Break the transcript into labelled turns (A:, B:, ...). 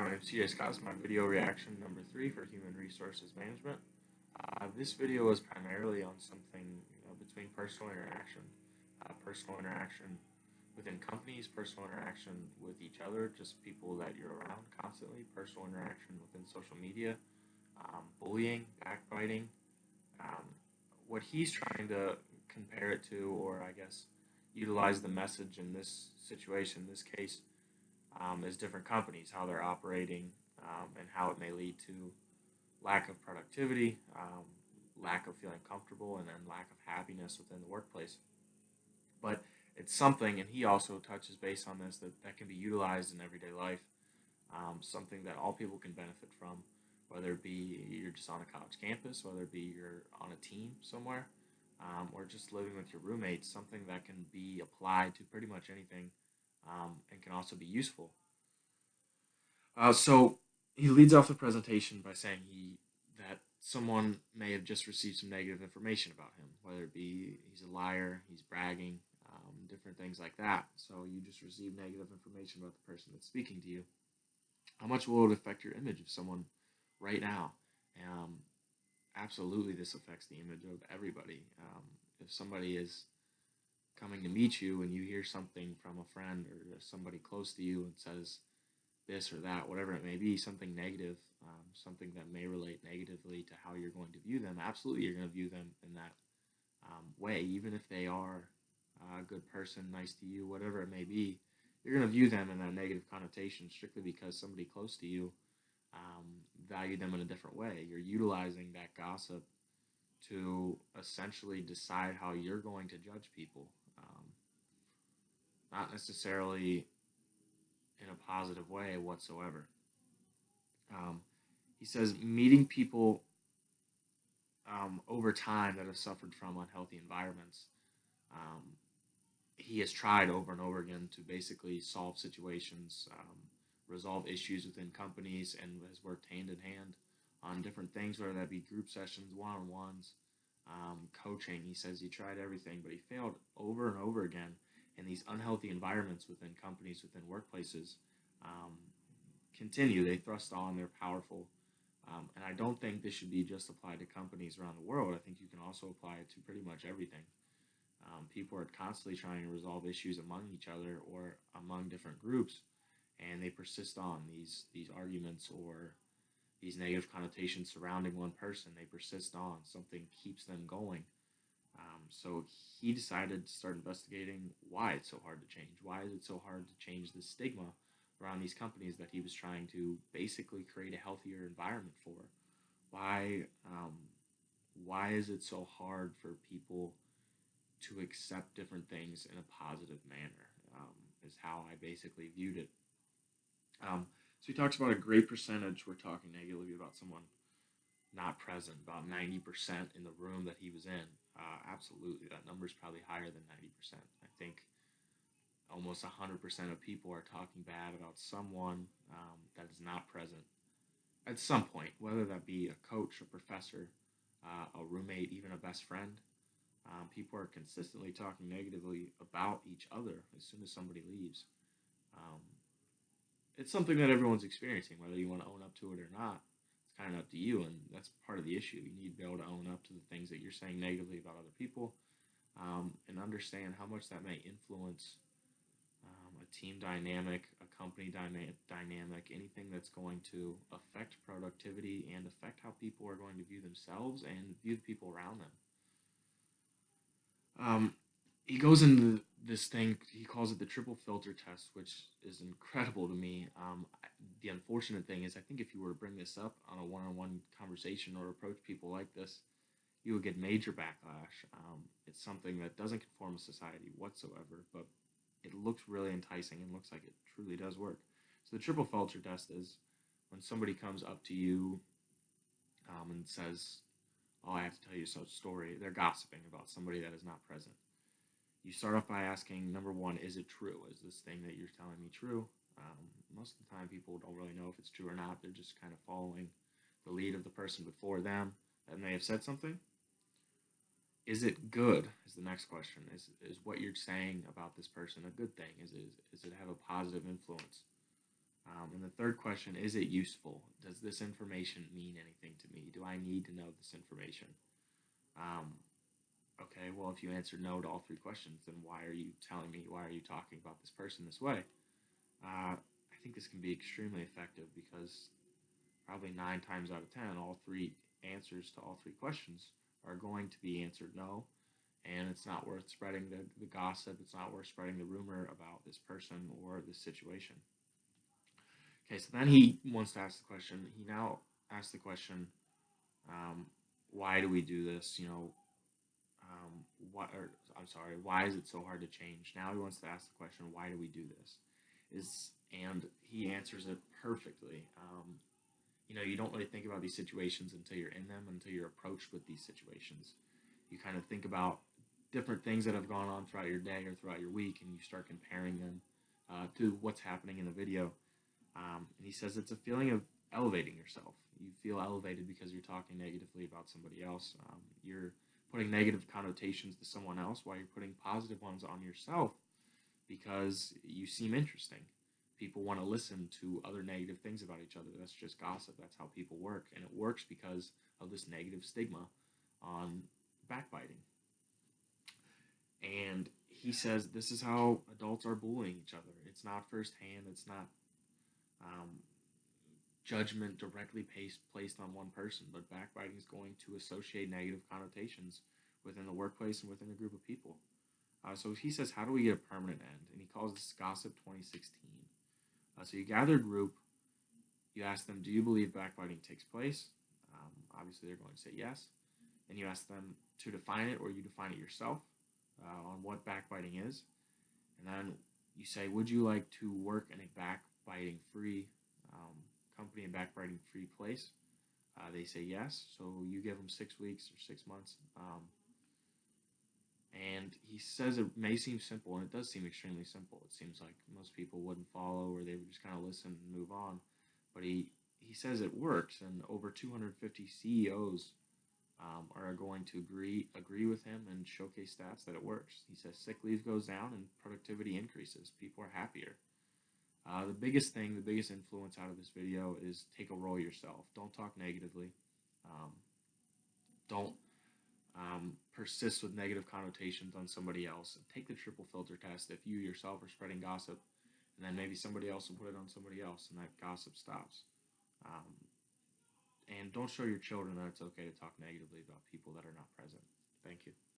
A: Hi, my name is CJ Scott. It's my video reaction number 3 for Human Resources Management. This video is primarily on something between personal interaction within companies, personal interaction with each other, just people that you're around constantly, personal interaction within social media, bullying, backbiting. Um, what he's trying to compare it to, or I guess utilize the message in this situation, this case, is different companies, how they're operating, and how it may lead to lack of productivity, lack of feeling comfortable, and then lack of happiness within the workplace. But it's something, and he also touches base on this, that can be utilized in everyday life, something that all people can benefit from, whether it be you're just on a college campus, whether it be you're on a team somewhere, or just living with your roommates, something that can be applied to pretty much anything, and can also be useful. So he leads off the presentation by saying that someone may have just received some negative information about him, whether it be he's a liar, he's bragging, different things like that. So you just received negative information about the person that's speaking to you. How much will it affect your image of someone right now? Um, Absolutely, this affects the image of everybody. If somebody is coming to meet you and you hear something from a friend or somebody close to you and says this or that, whatever it may be, something negative, something that may relate negatively to how you're going to view them, absolutely you're going to view them in that way, even if they are a good person, nice to you, whatever it may be, you're going to view them in that negative connotation strictly because somebody close to you um, valued them in a different way. You're utilizing that gossip to essentially decide how you're going to judge people, not necessarily in a positive way whatsoever. Um, he says meeting people over time that have suffered from unhealthy environments. Um, he has tried over and over again to basically solve situations, resolve issues within companies, and has worked hand in hand on different things, whether that be group sessions, one on ones, coaching. He says he tried everything, but he failed over and over again. And these unhealthy environments within companies, within workplaces, um, continue. They thrust on, they're powerful. And I don't think this should be just applied to companies around the world. I think you can also apply it to pretty much everything. People are constantly trying to resolve issues among each other or among different groups, and they persist on these arguments or these negative connotations surrounding one person. They persist on. Something keeps them going. So he decided to start investigating why it's so hard to change. Why is it so hard to change the stigma around these companies that he was trying to basically create a healthier environment for? Why um, why is it so hard for people to accept different things in a positive manner? Is how I basically viewed it. So he talks about a great percentage were talking negatively about someone not present, about 90% in the room that he was in. Absolutely, that number is probably higher than 90%. I think almost 100% of people are talking bad about someone that is not present at some point, whether that be a coach, a professor, a roommate, even a best friend. People are consistently talking negatively about each other as soon as somebody leaves. Um, it's something that everyone's experiencing, whether you want to own up to it or not. It's kind of up to you, and that's part of the issue. You need to be able to own up to the things that you're saying negatively about other people, and understand how much that may influence a team dynamic, a company dynamic, anything that's going to affect productivity and affect how people are going to view themselves and view the people around them. He goes into this thing, he calls it the triple filter test, which is incredible to me. The unfortunate thing is, I think if you were to bring this up on a one on one conversation or approach people like this, you would get major backlash. It's something that doesn't conform to society whatsoever, but it looks really enticing and looks like it truly does work. So the triple filter test is when somebody comes up to you and says, "Oh, I have to tell you a story." They're gossiping about somebody that is not present. You start off by asking, number one, is it true? Is this thing that you're telling me true? Most of the time, people don't really know if it's true or not. They're just kind of following the lead of the person before them that may have said something. Is it good? Is the next question. Is what you're saying about this person a good thing? Is it have a positive influence? And the third question, is it useful? Does this information mean anything to me? Do I need to know this information? Um, okay, well, if you answered no to all three questions, then why are you telling me, why are you talking about this person this way? I think this can be extremely effective because probably 9 times out of 10, all three answers to all three questions are going to be answered no. And it's not worth spreading the gossip. It's not worth spreading the rumor about this person or this situation. Okay, so then he wants to ask the question. He now asks the question, um, why do we do this? What? Or, I'm sorry, why is it so hard to change? Now he wants to ask the question, why do we do this? And he answers it perfectly. You don't really think about these situations until you're in them, until you're approached with these situations. You kind of think about different things that have gone on throughout your day or throughout your week, and you start comparing them to what's happening in the video. And he says it's a feeling of elevating yourself. You feel elevated because you're talking negatively about somebody else. You're putting negative connotations to someone else while you're putting positive ones on yourself because you seem interesting. People want to listen to other negative things about each other. That's just gossip. That's how people work. And it works because of this negative stigma on backbiting. And he says this is how adults are bullying each other. It's not firsthand. It's not um, judgment directly placed on one person, but backbiting is going to associate negative connotations within the workplace and within a group of people. So he says, how do we get a permanent end? And he calls this Gossip 2016. So you gather a group, you ask them, do you believe backbiting takes place? Obviously, they're going to say yes. And you ask them to define it, or you define it yourself on what backbiting is. And then you say, would you like to work in a backbiting free company, a backbiting free place? They say yes. So you give them 6 weeks or 6 months. And he says it may seem simple, and it does seem extremely simple. It seems like most people wouldn't follow, or they would just kind of listen and move on. But he says it works, and over 250 CEOs are going to agree with him and showcase stats that it works. He says sick leave goes down and productivity increases. People are happier. The biggest thing, the biggest influence out of this video is take a role yourself. Don't talk negatively. Um, don't persist with negative connotations on somebody else. Take the triple filter test if you yourself are spreading gossip, and then maybe somebody else will put it on somebody else, and that gossip stops. Um, and don't show your children that it's okay to talk negatively about people that are not present. Thank you.